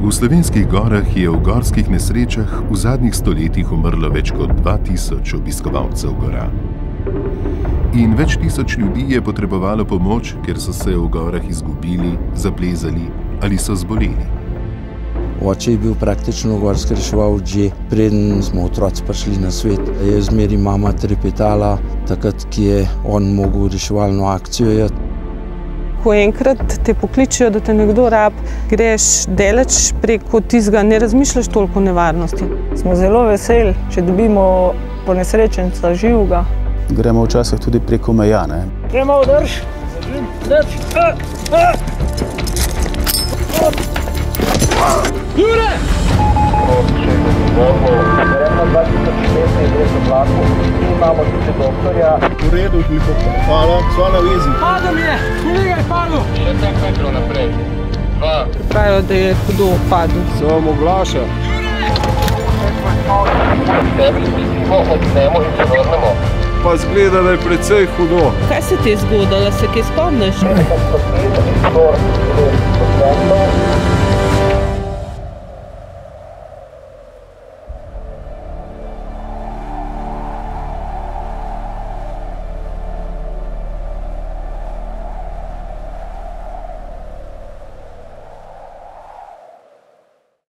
V slovenskih gorah je v gorskih nesrečah v zadnjih stoletjih umrlo več kot 2000 obiskovalcev gora. In več tisoč ljudi je potrebovalo pomoč, ker so se v gorah izgubili, zaplezali ali so zboleli. Oče je bil praktično gorski reševalec že preden smo otroci prišli na svet. Je zmeraj mama trepetala, takrat, ki je on mogel reševalno akcijo. Ko enkrat te pokličejo, da te nekdo rab, greš daleč preko tistega, ne razmišljaš toliko o nevarnosti. Smo zelo veseli, če dobimo ponesrečenca živega. Gremo včasih tudi preko meja, ne? Gremo, drž! Jure! Gremo 2000 metrov, gre za vlaku. Tu imamo tudi doktorja. V redu, hvala, sva na vizi. Padel je! Kolega je padel! Še 5 metrov naprej. 2. Pravijo, da je hudo padel. Se vam oglaša. Tebi spustimo, odnemo in se vrnemo. Pa zgleda, da je precej hudo. Kaj se ti je zgodilo, se kaj spomniš? Nekaj spustili,